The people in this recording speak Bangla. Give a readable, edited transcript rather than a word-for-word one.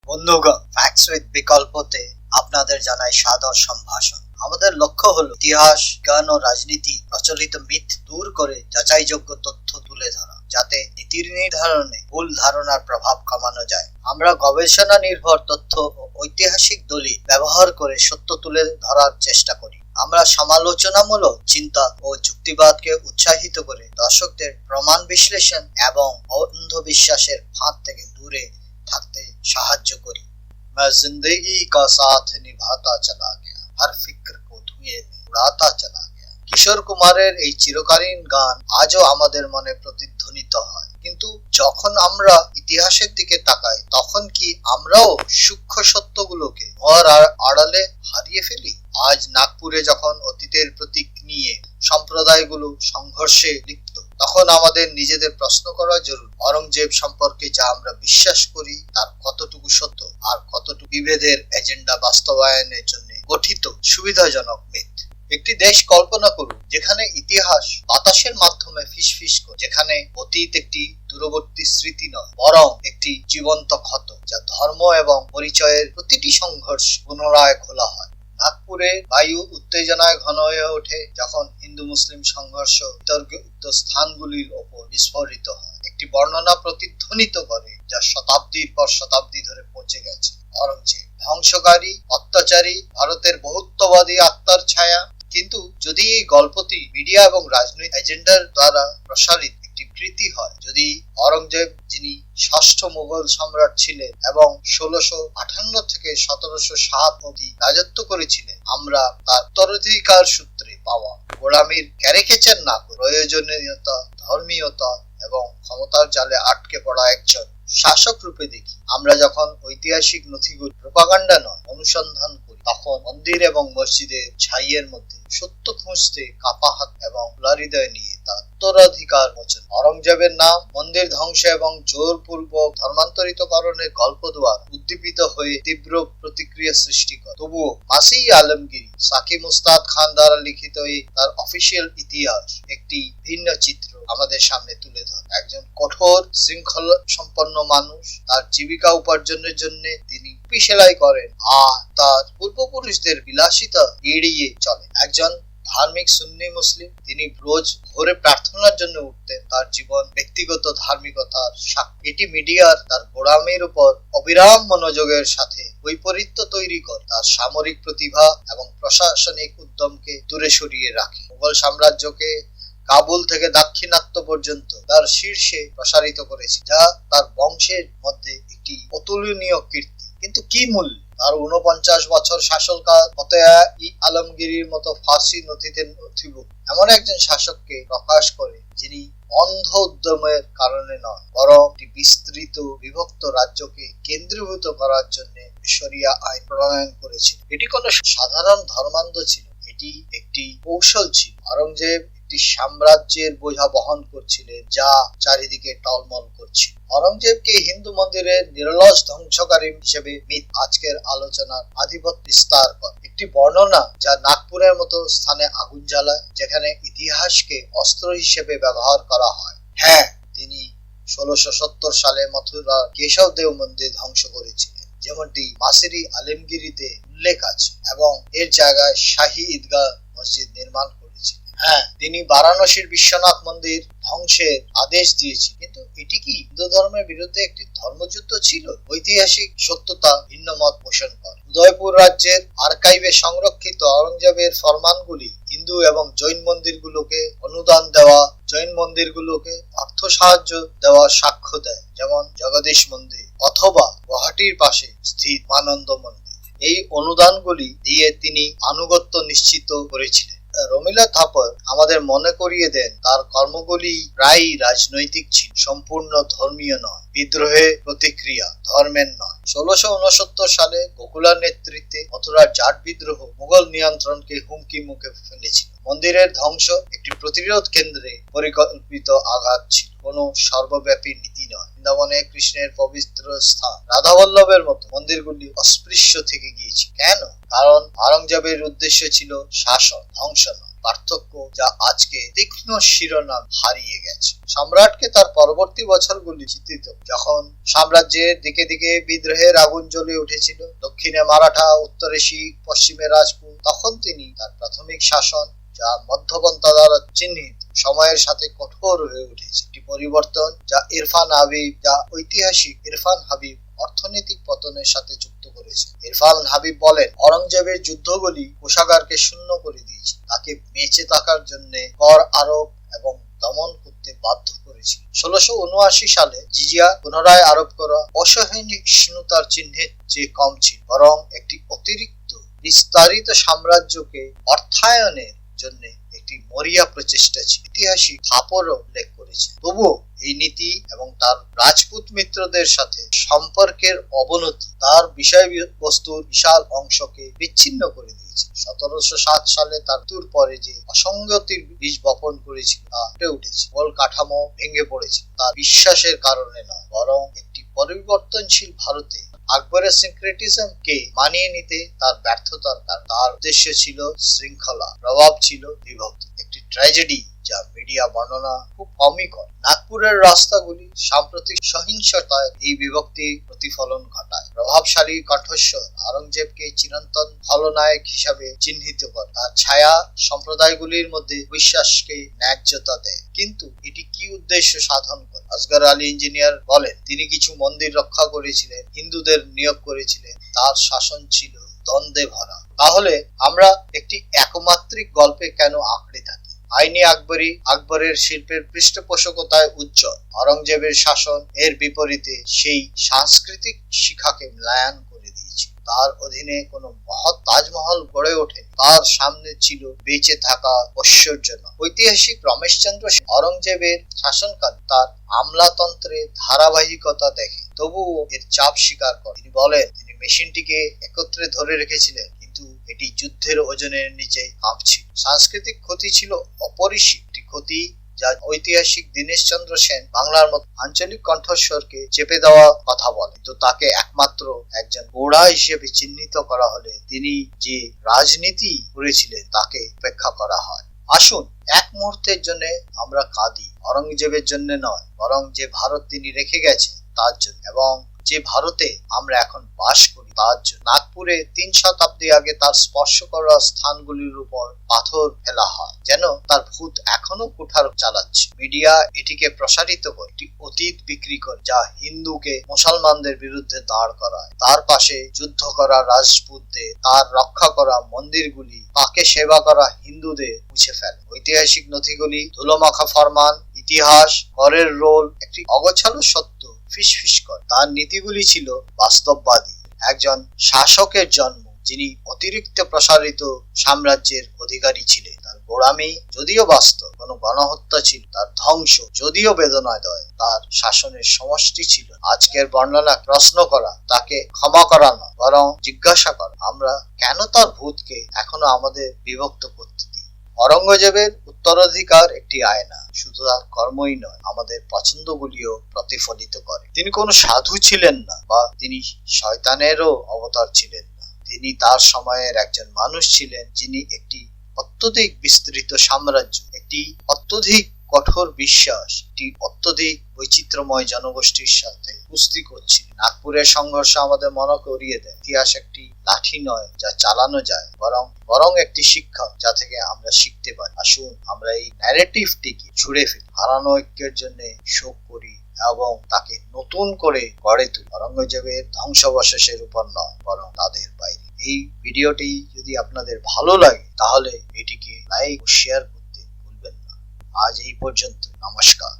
বন্ধুগণ, ফ্যাক্টস উইথ বিকল্পতে আপনাদের জানাই সাদর সম্ভাষণ। আমাদের লক্ষ্য হলো ইতিহাস, জ্ঞান ও রাজনীতি প্রচলিত মিথ দূর করে যাচাইযোগ্য তথ্য তুলে ধরা, যাতে নীতির নির্ধারণে ভুল ধারণার প্রভাব কমানো যায়। আমরা গবেষণা নির্ভর তথ্য ও ঐতিহাসিক দলিল ব্যবহার করে সত্য তুলে ধরার চেষ্টা করি। আমরা সমালোচনামূলক চিন্তা ও যুক্তিবাদকে উৎসাহিত করে দর্শকদের প্রমাণ বিশ্লেষণ এবং অন্ধবিশ্বাসের ফাঁদ থেকে দূরে থাকতে সাহায্য করি। मैं जिंदगी का साथ निभाता चला गया, हर फिक्र को धुएं में उड़ाता चला गया। কিশোর কুমারের এই চিরকালীন গান আজও আমাদের মনে প্রতিধ্বনিত হয়। কিন্তু যখন আমরা ইতিহাসের দিকে তাকাই, তখন কি আমরাও সূক্ষ্ম সত্যগুলোকে ঘর আড়ালে হারিয়ে ফেলি? আজ নাগপুরে যখন অতীতের প্রতীক নিয়ে সম্প্রদায়গুলো সংঘর্ষে লিপ্ত, তখন আমাদের নিজেদের প্রশ্ন করা জরুরি। অরঙ্গজেব সম্পর্কে যা আমরা বিশ্বাস করি তার কতটুকু সত্য, আর কতটুকু বিভেদের এজেন্ডা বাস্তবায়নের জন্য গঠিত সুবিধাজনক মিথ। একটি দেশ কল্পনা করুন যেখানে ইতিহাস বাতাসের মাধ্যমে ফিসফিস করে, যেখানে অতীত একটি দূরবর্তী স্মৃতি নয়, বরং একটি জীবন্ত ক্ষত, যা ধর্ম এবং পরিচয়ের প্রতিটি সংঘর্ষ পুনরায় খোলা হয়। নাগপুরে বায়ু উত্তেজনায় ঘন হয়ে ওঠে যখন হিন্দু মুসলিম সংঘর্ষ বিতর্কিত স্থানগুলির ওপর বিস্ফোরিত হয়। একটি বর্ণনা প্রতিধ্বনিত করে যা শতাব্দীর পর শতাব্দী ধরে পৌঁছে গেছে। অরঙ্গজেব ধ্বংসকারী, অত্যাচারী, ভারতের বহুত্ববাদী আত্মার ছায়া। কিন্তু যদি এই গল্পটি মিডিয়া এবং রাজনৈতিক এজেন্ডার দ্বারা প্রসারিত একটি কৃতি হয়, যদি অরঙ্গজেব, যিনি ষষ্ঠ মুঘল সম্রাট ছিলেন এবং 1658 থেকে 1707 অবধি রাজত্ব করেছিলেন, আমরা তার উত্তরাধিকার সূত্রে পাওয়া গোলামীর ক্যারিকেচার না করে প্রয়োজনীয়তা, ধর্মীয়তা এবং ক্ষমতার জালে আটকে পড়া একজন শাসক রূপে দেখি। আমরা যখন ঐতিহাসিক নথিগুলো প্রোপাগান্ডা নয় অনুসন্ধান করি, তখন মন্দির এবং মসজিদের ছাইয়ের মধ্যে সত্য খুঁজতে কাপা হাত এবং হৃদয় নিয়ে তার উত্তরাধিকার মোচন। অরঙ্গজেবের নাম মন্দির ধ্বংস এবং জোরপূর্বক ধর্মান্তরিতকরণের গল্প দ্বারা উদ্দীপিত হয়ে তীব্র প্রতিক্রিয়া সৃষ্টি করে। তবুও মাসি আলমগীর, সাকিব উস্তাদ খান দ্বারা লিখিত এই তার অফিসিয়াল ইতিহাস একটি ভিন্ন চিত্র আমাদের সামনে তুলে ধরে। একজন কঠোর শৃঙ্খলা সম্পন্ন মানুষ তার জীবিকা উপার্জনের জন্য তিনি টুপি সেলাই করেন আর তার পূর্বপুরুষদের বিলাসিতা এড়িয়ে চলে। একজন ধার্মিক সুন্নি মুসলিম, তিনি রোজ ভোরে প্রার্থনার জন্য উঠতেন। তার জীবন ব্যক্তিগত ধার্মিকতার সাক্ষী। এটি মিডিয়ার তার গোড়ামির উপর অবিরাম মনোযোগের সাথে বৈপরীত্য তৈরি করে তার সামরিক প্রতিভা এবং প্রশাসনিক উদ্যমকে দূরে সরিয়ে রাখে। মুঘল সাম্রাজ্যকে কাবুল থেকে দাক্ষিণাত্য পর্যন্ত তার শীর্ষে প্রসারিত করেছে, যা তার বংশের মধ্যে একটি অতুলনীয় কীর্তি। কিন্তু কি মূল্য? তার 49 বছর শাসনকাল আলমগীরের মতো ফার্সি নথিতে নথিভুক্ত এমন একজন শাসককে প্রকাশ করে, যিনি অন্ধ উদ্যমের কারণে নয়, বরং একটি বিস্তৃত বিভক্ত রাজ্যকে কেন্দ্রীভূত করার জন্য শরিয়া আইন প্রণয়ন করেছিল। এটি কোনো সাধারণ ধর্মান্ধ ছিল, এটি একটি কৌশল ছিল। অরঙ্গজেব একটি সাম্রাজ্যের বোঝা বহন করছিলেন যা চারিদিকে টলমল করছিল। অরঙ্গজেবকে হিন্দু মন্দিরের নিরলস ধ্বংসকারী হিসেবে মিথ আজকের আলোচনার আধিপত্য বিস্তার করে। একটি বর্ণনা যা নাগপুরের মতো স্থানে আগুন জ্বালায়, যেখানে ইতিহাসকে অস্ত্র হিসেবে ব্যবহার করা হয়। হ্যাঁ, তিনি 1670 সালে মথুরা কেশব দেও মন্দির ধ্বংস করেছিলেন, যেমনটি মাসিরি আলমগীরিতে উল্লেখ আছে, এবং এর জায়গায় শাহী ঈদগাহ মসজিদ নির্মাণ করেছিলেন। হ্যাঁ, তিনি বারাণসীর বিশ্বনাথ মন্দির ধ্বংসের আদেশ দিয়েছেন। কিন্তু এটি কি হিন্দু ধর্মের বিরুদ্ধে একটি ধর্মযুদ্ধ ছিল? ঐতিহাসিক সত্যতা ভিন্ন মত পোষণ করে। উদয়পুর রাজ্যের আর্কাইভে সংরক্ষিত অরঙ্গজেবের ফরমানগুলি হিন্দু এবং জৈন মন্দিরগুলোকে অনুদান দেওয়া, জৈন মন্দিরগুলোকে অর্থ সাহায্য দেওয়ার সাক্ষ্য দেয়, যেমন জগদীশ মন্দির অথবা গুয়াহাটির পাশে স্থিত মানন্দ মন্দির। এই অনুদানগুলি দিয়ে তিনি আনুগত্য নিশ্চিত করেছিলেন। রমিলা থাপর আমাদের মনে করিয়ে দেন তার কর্মগুলি প্রায়ই রাজনৈতিক ছিল, সম্পূর্ণ ধর্মীয় নয়। বিদ্রোহের প্রতিক্রিয়া, ধর্মের নয়। 1669 সালে গোকুলার নেতৃত্বে মথুরার জাট বিদ্রোহ মুঘল নিয়ন্ত্রণকে হুমকি মুখে ফেলেছিল। মন্দিরের ধ্বংস একটি প্রতিরোধ কেন্দ্রে পরিকল্পিত আঘাত ছিল, কোনো সর্বব্যাপী নীতি নয়। বৃন্দাবনে কৃষ্ণের পবিত্র স্থান রাধাবল্লভের মতো মন্দিরগুলি অস্পৃশ্য থেকে গিয়েছে। কেন? কারণ আওরঙ্গজেবের উদ্দেশ্য ছিল শাসন, ধ্বংস নয়। পার্থক্য যা আজকে তীক্ষ্ণ শিরোনাম হারিয়ে গেছে। সম্রাটকে তার পরবর্তী বছরগুলি চিত্রিত যখন সাম্রাজ্যের দিকে দিকে বিদ্রোহের আগুন জ্বলে উঠেছিল, দক্ষিণে মারাঠা, উত্তরে শিখ, পশ্চিমে রাজপুত, তখন তিনি তার প্রাথমিক শাসন যা মধ্যপন্থা দ্বারা চিহ্নিত সময়ের সাথে কঠোর হয়ে উঠেছে। একটি পরিবর্তন যা ঐতিহাসিক ইরফান হাবিব অর্থনৈতিক পতনের সাথে যুক্ত করেছে। ইরফান হাবিব বলেন, অরঙ্গজেবের যুদ্ধগুলি কোষাগারকে শূন্য করে দিয়েছে, তাকে বেঁচে থাকার জন্য কর আরোপ এবং দমন করতে বাধ্য করেছিল। 1679 সালে জিজিয়া পুনরায় আরোপ করা অসহিষ্ণুতার চিহ্নের চেয়ে কম ছিল, বরং একটি অতিরিক্ত বিস্তারিত সাম্রাজ্যকে অর্থায়নের জন্য একটি মরিয়া প্রচেষ্টা ছিল। ঐতিহাসিক থাপরও উল্লেখ করেছে। তবুও এই নীতি এবং তার রাজপুত মিত্রদের সাথে সম্পর্কের অবনতি তার বিষয়বস্তুর বিশাল অংশকে বিচ্ছিন্ন করে দিয়েছে। 1707 সালে তার মৃত্যুর পরে যে অসঙ্গতির বীজ বপন করেছিল তা ফুটে উঠেছে। মূল কাঠামো ভেঙে পড়েছে তার বিশ্বাসের কারণে নয়, বরং একটি পরিবর্তনশীল ভারতে আকবরের সিনক্রেটিজমকে মানিয়ে নিতে তার ব্যর্থতার কারণ। তার উদ্দেশ্য ছিল শৃঙ্খলা, প্রভাব ছিল বিভক্তি, একটি ট্র্যাজেডি যা মিডিয়া বর্ণনা খুব কমই করে। নাগপুরের রাস্তাগুলি সাম্প্রতিক সহিংসতায় এই বিভক্তি প্রতিফলন ঘটায়। প্রভাবশালী কণ্ঠস্বর আওরঙ্গজেবকে চিরন্তন খলনায়ক হিসাবে চিহ্নিত করে, তার ছায়া সম্প্রদায়গুলির মধ্যে বিশ্বাসকে ন্যায্যতা দেয়। কিন্তু এটি কি উদ্দেশ্য সাধন করে? আসগর আলী ইঞ্জিনিয়ার বলেন, তিনি কিছু মন্দির রক্ষা করেছিলেন, হিন্দুদের নিয়োগ করেছিলেন, তার শাসন ছিল দ্বন্দ্বে ভরা। তাহলে আমরা একটি একমাত্রিক গল্পে কেন আঁকড়ে থাকি? আইনি আকবরের শিল্পের পৃষ্ঠপোষকতায় উজ্জ্বল, অরঙ্গজেবের শাসন এর বিপরীতে সেই সাংস্কৃতিক শিখাকে ম্লান করে দিয়েছিল। তার অধীনে কোনো মহৎ তাজমহল গড়ে ওঠে, তার সামনে ছিল বেঁচে থাকা ঐশ্বর্যজনক। ঐতিহাসিক রমেশচন্দ্র অরঙ্গজেবের শাসনকাল তার আমলাতন্ত্রের ধারাবাহিকতা দেখে, তবুও এর চাপ স্বীকার করেন। তিনি বলেন, তিনি মেশিনটিকে একত্রে ধরে রেখেছিলেন, কিন্তু এটি যুদ্ধের ওজনের নিচে কাঁপছিল। সাংস্কৃতিক ক্ষতি ছিল অপরিসীম, একটি ক্ষতি যা ঐতিহাসিক দীনেশচন্দ্র সেন বাংলার মতো আঞ্চলিক কণ্ঠস্বরকে চেপে দেওয়া কথা বলে। তো তাকে একমাত্র একজন গোড়া হিসেবে চিহ্নিত করা হলে তিনি যে রাজনীতি করেছিলেন তাকে উপেক্ষা করা হয়। আসুন এক মুহূর্তের জন্য আমরা কাঁদি, অরঙ্গজেবের জন্য নয়, বরং যে ভারত তিনি রেখে গেছেন তার জন্য, এবং যে ভারতে আমরা এখন বাস করি তার জন্য। নাগপুরে 3 শতাব্দী আগে তার স্পর্শ করা স্থানগুলির উপর পাথর ফেলা হয়, যেন তার ভূত এখনো কুঠার চালাচ্ছে। মিডিয়া এটিকে প্রসারিত করে, একটি অতীত বিক্রি করে যা হিন্দুকে মুসলমানদের বিরুদ্ধে দাঁড় করায়। তার পাশে যুদ্ধ করা রাজপুতদের, তার রক্ষা করা মন্দিরগুলি, তাকে সেবা করা হিন্দুদের মুছে ফেলে। ঐতিহাসিক নথিগুলি ধুলোমাখা ফরমান, ইতিহাস করের রোল একটি অগোছালো সত্য ফিসফিস করে। তার নীতিগুলি ছিল বাস্তববাদী, একজন শাসকের জন্ম যিনি অতিরিক্ত প্রসারিত সাম্রাজ্যের অধিকারী ছিলেন। তার গোড়ামি যদিও বাস্তব, কোনো গণহত্যা ছিল, তার ধ্বংস যদিও বেদনাদায়ক, তার শাসনের সমষ্টি ছিল। আজকের বর্ণনা প্রশ্ন করা, তাকে ক্ষমা করা নয়, বরং জিজ্ঞাসা করা, আমরা কেন তার ভূতকে এখনো আমাদের বিভক্ত করতে দিই? অরঙ্গজেবের উত্তরাধিকার একটি আয়না, শুধু তার কর্মই নয়, আমাদের পছন্দগুলিও প্রতিফলিত করে। তিনি কোনো সাধু ছিলেন না, বা তিনি শয়তানেরও অবতার ছিলেন না। তিনি তার সময়ের একজন মানুষ ছিলেন, যিনি একটি অত্যধিক বিস্তৃত সাম্রাজ্য, একটি অত্যধিক কঠোর বিশ্বাস, একটি অত্যধিক বৈচিত্র্যময় জনগোষ্ঠীর সাথে কুস্তি করছিলেন। নাগপুরের সংঘর্ষ আমাদের মনে করিয়ে দেয়, ইতিহাস একটি লাঠি নয় যা চালানো যায়, বরং একটি শিক্ষা যা থেকে আমরা শিখতে পারি। আসুন আমরা এই ন্যারেটিভটিকে ছুঁড়ে ফেলি, হারানো ঐক্যের জন্য শোক করি এবং তাকে নতুন করে গড়ে তুলি, অরঙ্গজেবের ধ্বংসাবশেষের উপর নয়, বরং তাদের বাইরে। এই ভিডিওটি যদি আপনাদের ভালো লাগে তাহলে এটিকে লাইক ও শেয়ার করতে ভুলবেন না। আজ এই পর্যন্ত, নমস্কার।